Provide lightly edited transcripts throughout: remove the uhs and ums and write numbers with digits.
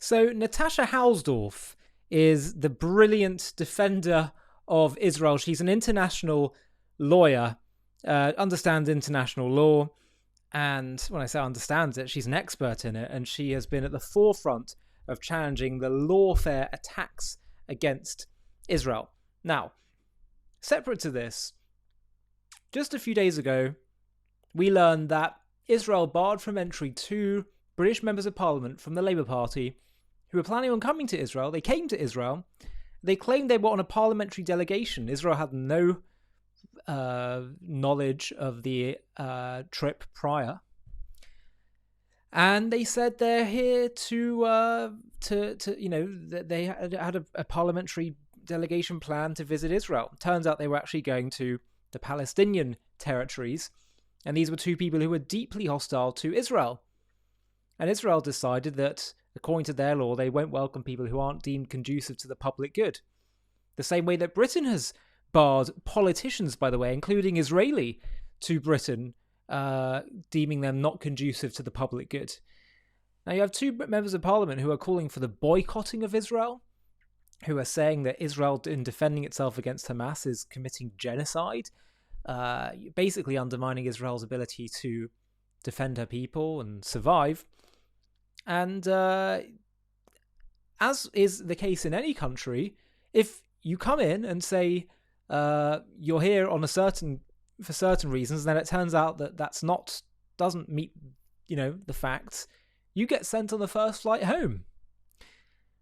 So Natasha Hausdorff is the brilliant defender of Israel. She's an international lawyer, understands international law, and when I say understands it, she's an expert in it, and she has been at the forefront of challenging the lawfare attacks against Israel. Now, separate to this, just a few days ago, we learned that Israel barred from entry 2 British members of parliament from the Labour Party who were planning on coming to Israel. They came to Israel. They claimed they were on a parliamentary delegation. Israel had no knowledge of the trip prior. And they said they're here to they had a parliamentary delegation plan to visit Israel. Turns out they were actually going to the Palestinian territories. And these were 2 people who were deeply hostile to Israel. And Israel decided that, according to their law, they won't welcome people who aren't deemed conducive to the public good. The same way that Britain has barred politicians, by the way, including Israeli, to Britain, deeming them not conducive to the public good. Now you have 2 members of parliament who are calling for the boycotting of Israel, who are saying that Israel, in defending itself against Hamas, is committing genocide, basically undermining Israel's ability to defend her people and survive. And as is the case in any country, if you come in and say you're here on for certain reasons, then it turns out that doesn't meet the facts, you get sent on the first flight home.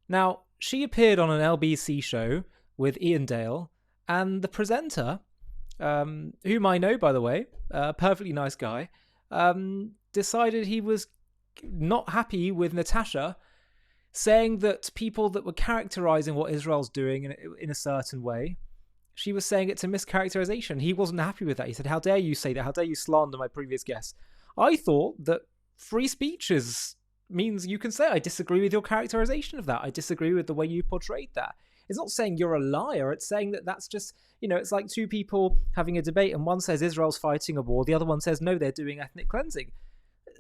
Now, she appeared on an LBC show with Ian Dale, and the presenter, whom I know, by the way, a perfectly nice guy, decided he was not happy with Natasha, saying that people that were characterizing what Israel's doing in a certain way, she was saying it's a mischaracterization. He wasn't happy with that. He said, "How dare you say that? How dare you slander my previous guest?" I thought that free speech means you can say, "I disagree with your characterization of that. I disagree with the way you portrayed that." It's not saying you're a liar. It's saying that that's just, it's like 2 people having a debate and one says Israel's fighting a war. The other one says, no, they're doing ethnic cleansing.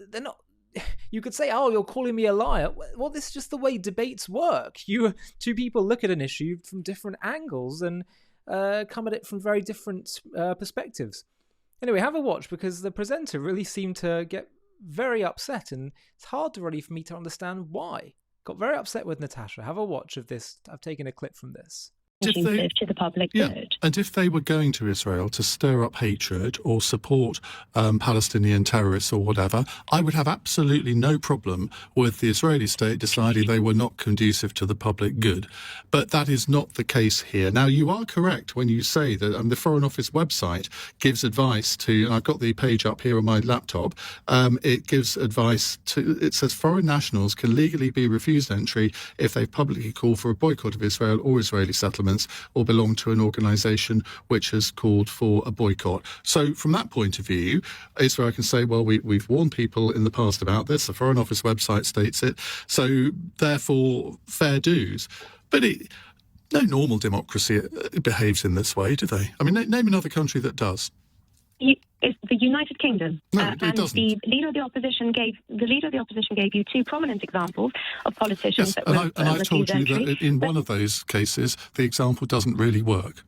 They're not. You could say, "Oh, you're calling me a liar." Well, this is just the way debates work. 2 people look at an issue from different angles and come at it from very different perspectives. Anyway, have a watch, because the presenter really seemed to get very upset, and it's hard really for me to understand why. Got very upset with Natasha. Have a watch of this. I've taken a clip from this. To the public good. And if they were going to Israel to stir up hatred or support Palestinian terrorists or whatever, I would have absolutely no problem with the Israeli state deciding they were not conducive to the public good. But that is not the case here. Now, you are correct when you say that the Foreign Office website gives advice to, and I've got the page up here on my laptop, it gives advice to, it says foreign nationals can legally be refused entry if they've publicly called for a boycott of Israel or Israeli settlements, or belong to an organisation which has called for a boycott. So from that point of view, Israel can say, well, we've warned people in the past about this, the Foreign Office website states it, so therefore fair dues. But no normal democracy behaves in this way, do they? I mean, name another country that does. It's the United Kingdom. No, it doesn't. The leader of the opposition gave you 2 prominent examples of politicians that were and I've told you that in one of those cases, the example doesn't really work.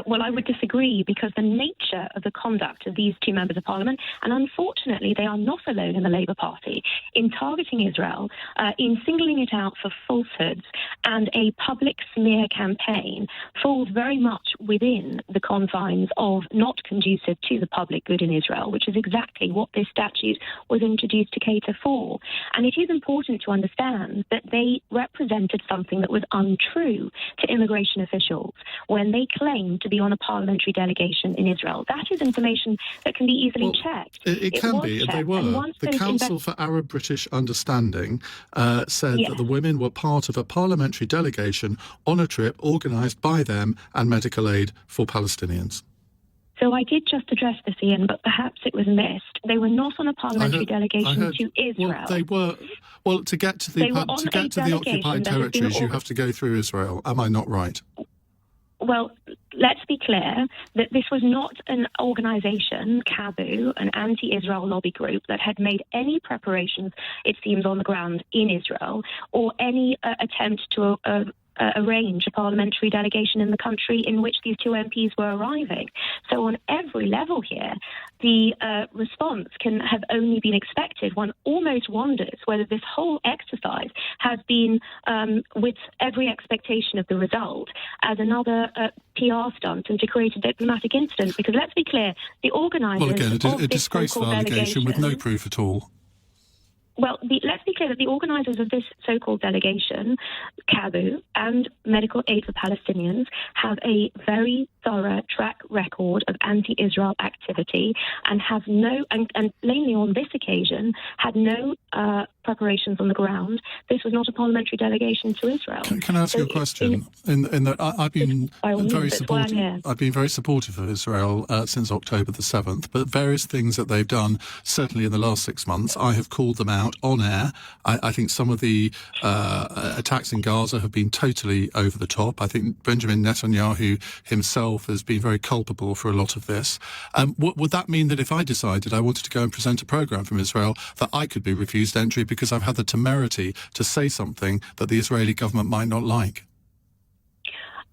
Well, I would disagree, because the nature of the conduct of these 2 members of parliament, and unfortunately they are not alone in the Labour Party, in targeting Israel, in singling it out for falsehoods and a public smear campaign, falls very much within the confines of not conducive to the public good in Israel, which is exactly what this statute was introduced to cater for. And it is important to understand that they represented something that was untrue to immigration officials when they claimed to be on a parliamentary delegation in Israel. That is information that can be easily checked. It can be, and they were. The Council for Arab-British Understanding said that the women were part of a parliamentary delegation on a trip organised by them and medical aid for Palestinians. So I did just address this, Ian, but perhaps it was missed. They were not on a parliamentary delegation to Israel. Well, they were. Well, to get to the occupied territories, you have to go through Israel. Am I not right? Well, let's be clear that this was not an organisation, CABU, an anti-Israel lobby group, that had made any preparations, it seems, on the ground in Israel, or any attempt to arrange a parliamentary delegation in the country in which these two MPs were arriving. So on every level here, the response can have only been expected. One almost wonders whether this whole exercise has been, with every expectation of the result, as another PR stunt and to create a diplomatic incident. Because let's be clear, the organisers Well, again, of a this disgraceful so-called allegation with no delegation, proof at all. well, let's be clear that the organisers of this so-called delegation, CABU and Medical Aid for Palestinians, have a very thorough track record of anti-Israel activity and have no, and plainly on this occasion, had no preparations on the ground. This was not a parliamentary delegation to Israel. Can I ask you a question? In that I've been very supportive. I've been very supportive of Israel since October the 7th, but various things that they've done, certainly in the last 6 months, I have called them out on air. I think some of the attacks in Gaza have been totally over the top. I think Benjamin Netanyahu himself has been very culpable for a lot of this. Would that mean that if I decided I wanted to go and present a programme from Israel, that I could be refused entry because I've had the temerity to say something that the Israeli government might not like?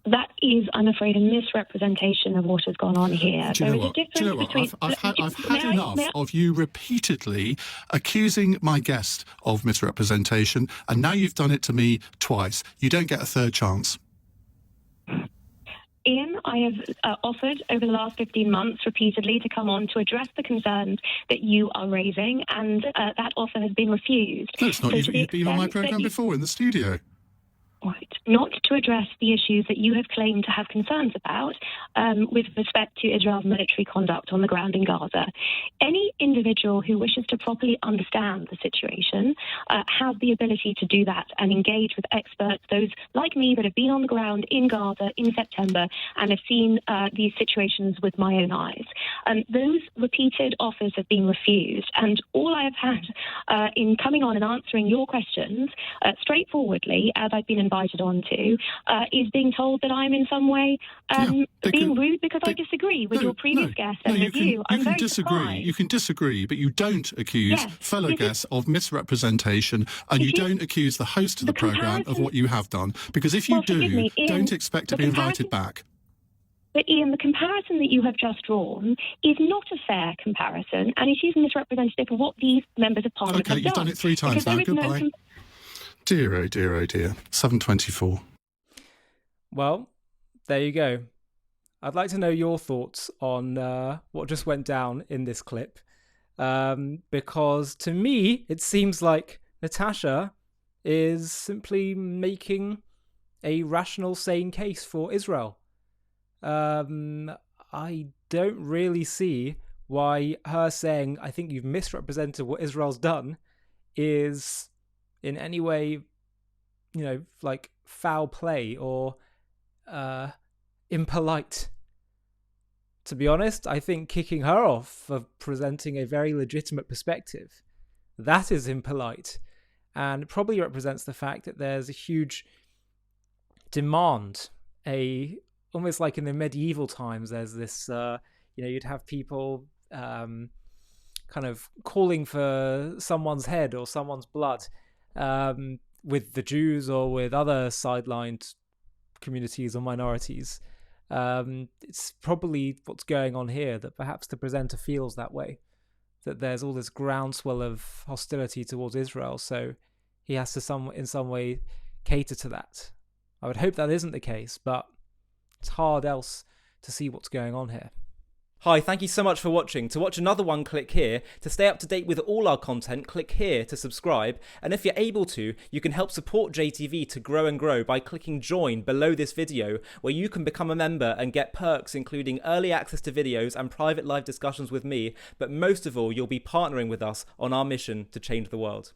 That is, I'm afraid, a misrepresentation of what has gone on here. Do you know what? I've had enough of you repeatedly accusing my guest of misrepresentation, and now you've done it to me twice. You don't get a third chance. Ian, I have offered over the last 15 months repeatedly to come on to address the concerns that you are raising, and that offer has been refused. No, it's not. So you've been on my programme before in the studio. Right. Not to address the issues that you have claimed to have concerns about with respect to Israel's military conduct on the ground in Gaza. Any individual who wishes to properly understand the situation has the ability to do that and engage with experts, those like me that have been on the ground in Gaza in September and have seen these situations with my own eyes. Those repeated offers have been refused, and all I have had in coming on and answering your questions straightforwardly, as I've been invited on to, is being told that I'm in some way being rude because I disagree with your previous guest and with you. You can disagree. You can disagree, but you don't accuse fellow guests of misrepresentation, and you don't accuse the host of the programme of what you have done. Because if you do, don't expect to be invited back. But Ian, the comparison that you have just drawn is not a fair comparison, and it is misrepresentative of what these members of Parliament have done. Okay, you've done it 3 times now. Goodbye. Dear, oh dear, oh dear. 7:24. Well, there you go. I'd like to know your thoughts on what just went down in this clip, because to me, it seems like Natasha is simply making a rational, sane case for Israel. I don't really see why her saying, I think you've misrepresented what Israel's done, is in any way, like foul play or impolite. To be honest, I think kicking her off for presenting a very legitimate perspective, that is impolite, and probably represents the fact that there's a huge demand, almost like in the medieval times, there's this, you'd have people kind of calling for someone's head or someone's blood, with the Jews or with other sidelined communities or minorities. It's probably what's going on here, that perhaps the presenter feels that way, that there's all this groundswell of hostility towards Israel, so he has to in some way cater to that. I would hope that isn't the case, but it's hard else to see what's going on here. Hi, thank you so much for watching. To watch another one, click here. To stay up to date with all our content, click here to subscribe. And if you're able to, you can help support JTV to grow and grow by clicking join below this video, where you can become a member and get perks including early access to videos and private live discussions with me. But most of all, you'll be partnering with us on our mission to change the world.